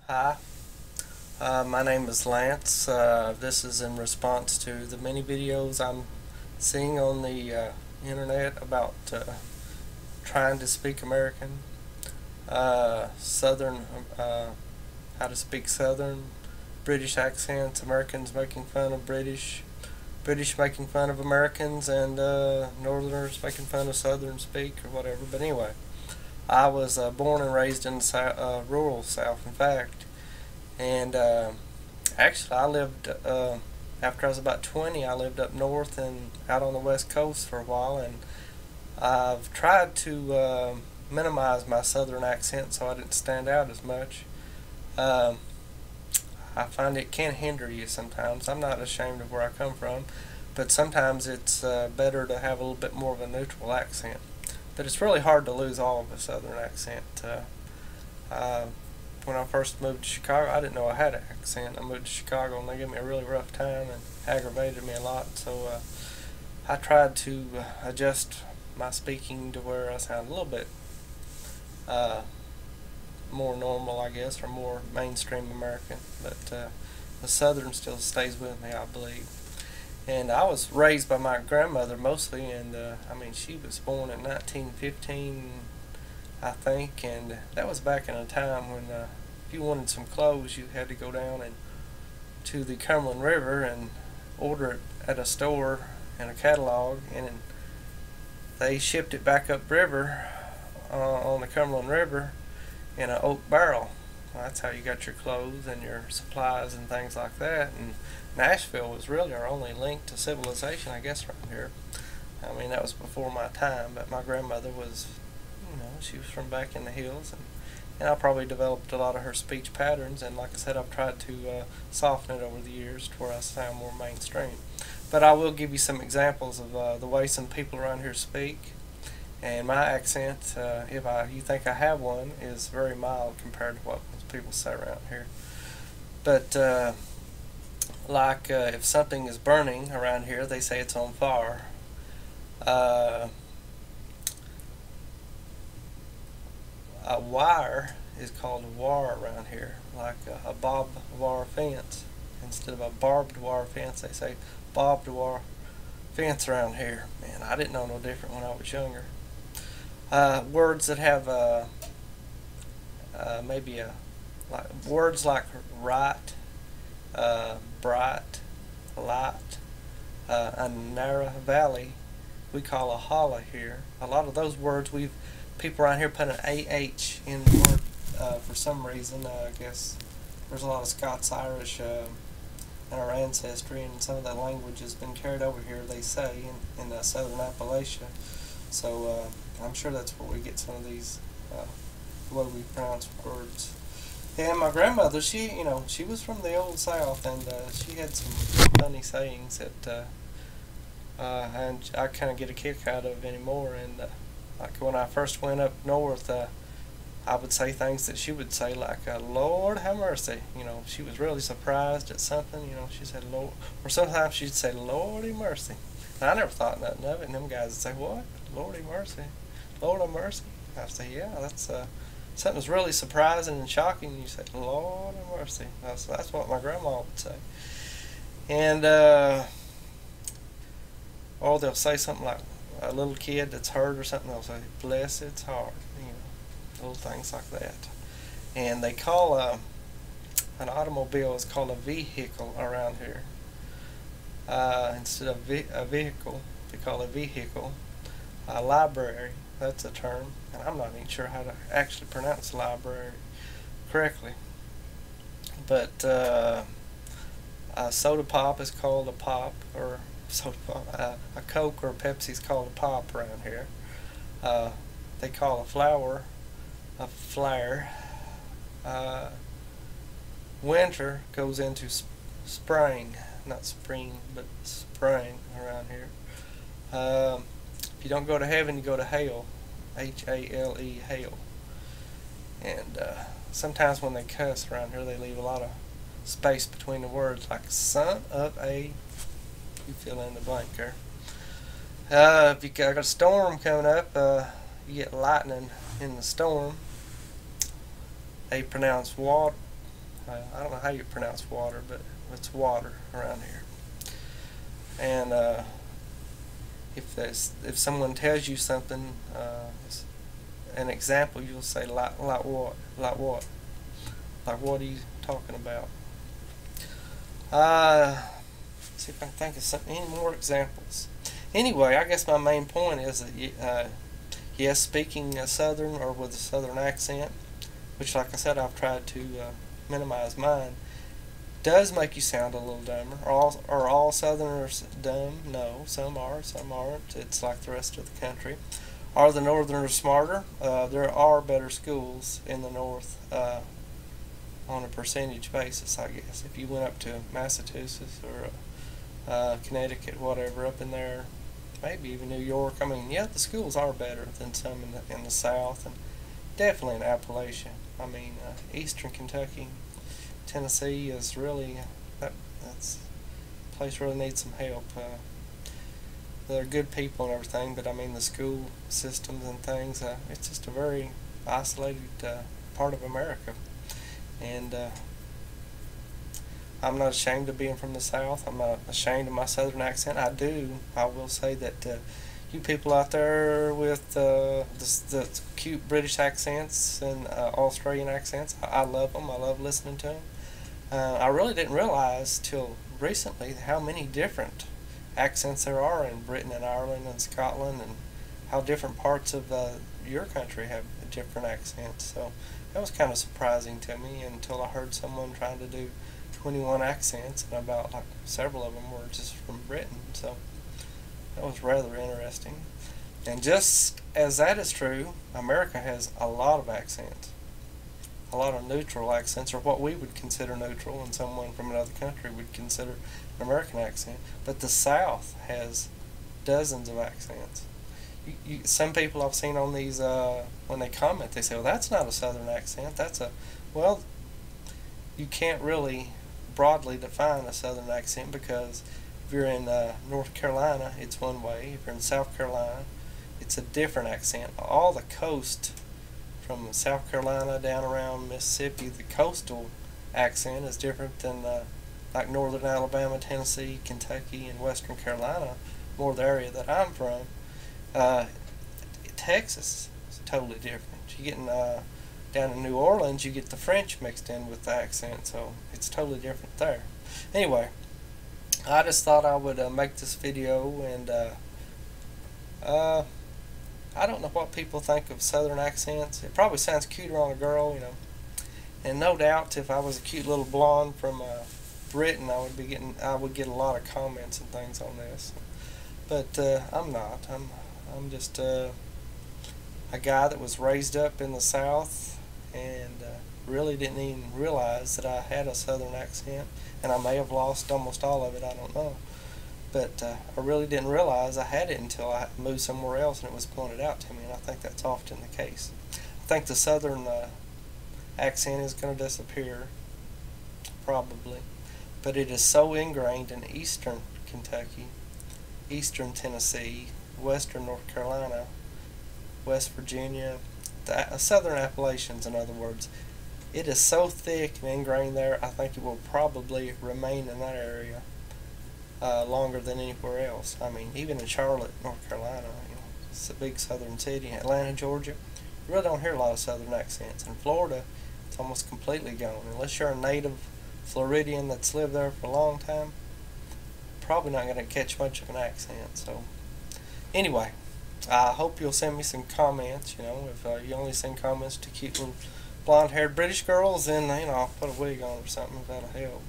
Hi, my name is Lance. This is in response to the many videos I'm seeing on the internet about trying to speak American, Southern, how to speak Southern, British accents, Americans making fun of British making fun of Americans, and Northerners making fun of Southern speak or whatever. But anyway, I was born and raised in the rural South, in fact. And actually, I lived, after I was about 20, I lived up north and out on the west coast for a while. And I've tried to minimize my southern accent so I didn't stand out as much. Um, I find it can hinder you sometimes. I'm not ashamed of where I come from, but sometimes it's better to have a little bit more of a neutral accent. But it's really hard to lose all of a southern accent. Uh, when I first moved to Chicago, I didn't know I had an accent. I moved to Chicago and they gave me a really rough time and aggravated me a lot. So I tried to adjust my speaking to where I sound a little bit uh, more normal, I guess, or more mainstream American. But the Southern still stays with me, I believe. And I was raised by my grandmother mostly, and I mean, she was born in 1915, I think, and that was back in a time when if you wanted some clothes, you had to go down and to the Cumberland River and order it at a store in a catalog, and they shipped it back up river on the Cumberland River in an oak barrel. Well, that's how you got your clothes and your supplies and things like that. And Nashville was really our only link to civilization, I guess, around here. I mean, that was before my time, but my grandmother was, she was from back in the hills, and I probably developed a lot of her speech patterns, and like I said, I've tried to soften it over the years to where I sound more mainstream. But I will give you some examples of the way some people around here speak. And my accent, if you think I have one, is very mild compared to what most people say around here. But if something is burning around here, they say it's on fire. Uh, a wire is called a wire around here, like a barbed wire fence. Instead of a barbed wire fence, they say barbed wire fence around here. Man, I didn't know no different when I was younger. Words that have maybe like words like right, bright, light, a narrow valley, we call a holla here. A lot of those words people around here put an AH in the word for some reason. I guess there's a lot of Scots-Irish in our ancestry, and some of that language has been carried over here, they say, in southern Appalachia. So I'm sure that's where we get some of these, the way we pronounce words. And my grandmother, she was from the old South, and she had some funny sayings that and I kind of get a kick out of anymore. And like when I first went up north, I would say things that she would say, like, Lord have mercy. She was really surprised at something. She said, Lord, or sometimes she'd say, Lordy mercy. And I never thought nothing of it, and them guys would say, what? Lordy mercy? Lord of mercy? I'd say, yeah, that's something that's really surprising and shocking. You say, Lord of mercy. That's what my grandma would say. And, or they'll say something like, a little kid that's hurt or something, they'll say, bless its heart. Little things like that. And they call an automobile is called a vehicle around here. Instead of a vehicle, they call it a vehicle. A library, that's a term, and I'm not even sure how to actually pronounce library correctly. But a soda pop is called a pop, or soda pop. A Coke or a Pepsi is called a pop around here. They call a flower a flare. Winter goes into spring, not spring, but spring around here. If you don't go to heaven, you go to hell. H-A-L-E, hell. And sometimes when they cuss around here, they leave a lot of space between the words, like son of a, you fill in the blank there. If you got a storm coming up, you get lightning in the storm. They pronounce I don't know how you pronounce water, but it's water around here. And if someone tells you something, an example, you'll say like what, like what, like what are you talking about? See if I can think of any more examples. Anyway, I guess my main point is that yes, speaking Southern or with a Southern accent, which, like I said, I've tried to minimize mine, does make you sound a little dumber. Are all Southerners dumb? No, some are, some aren't. It's like the rest of the country. Are the Northerners smarter? There are better schools in the North on a percentage basis, I guess. If you went up to Massachusetts or Connecticut, whatever, up in there, maybe even New York. I mean, yeah, the schools are better than some in the South, and definitely in Appalachia. I mean, Eastern Kentucky, Tennessee is really that's a place really needs some help. They're good people and everything, but I mean the school systems and things. It's just a very isolated part of America, and I'm not ashamed of being from the South. I'm not ashamed of my Southern accent. I will say that you people out there with the cute British accents and Australian accents, I love them. I love listening to them. I really didn't realize till recently how many different accents there are in Britain and Ireland and Scotland, and how different parts of your country have different accents. So that was kind of surprising to me until I heard someone trying to do 21 accents, and about like several of them were just from Britain. So that was rather interesting. And just as that is true, America has a lot of accents, a lot of neutral accents, or what we would consider neutral and someone from another country would consider an American accent. But the South has dozens of accents. Some people I've seen on these, when they comment, they say, well, that's not a Southern accent, that's a, well, you can't really broadly define a Southern accent, because if you're in North Carolina, it's one way. If you're in South Carolina, it's a different accent. All the coast from South Carolina down around Mississippi, the coastal accent is different than like northern Alabama, Tennessee, Kentucky, and Western Carolina, more the area that I'm from. Texas is totally different. You get down in New Orleans, you get the French mixed in with the accent, so it's totally different there. Anyway, I just thought I would make this video, and I don't know what people think of Southern accents. It probably sounds cuter on a girl, you know. And no doubt, if I was a cute little blonde from Britain, I would get a lot of comments and things on this. But I'm not. I'm just a guy that was raised up in the South, and really didn't even realize that I had a Southern accent, and I may have lost almost all of it, I don't know. But I really didn't realize I had it until I moved somewhere else and it was pointed out to me, and I think that's often the case. I think the Southern accent is going to disappear, probably, but it is so ingrained in Eastern Kentucky, Eastern Tennessee, Western North Carolina, West Virginia, the Southern Appalachians, in other words. It is so thick and ingrained there, I think it will probably remain in that area longer than anywhere else. I mean, even in Charlotte, North Carolina, you know, it's a big southern city. Atlanta, Georgia, you really don't hear a lot of Southern accents. In Florida, it's almost completely gone. Unless you're a native Floridian that's lived there for a long time, probably not going to catch much of an accent. So, anyway, I hope you'll send me some comments. You know, if you only send comments to cute little blonde-haired British girls, then, you know, I'll put a wig on or something if that'll help.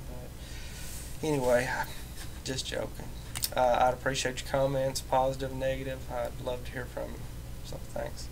But anyway, just joking. I'd appreciate your comments, positive, negative. I'd love to hear from you. So, thanks.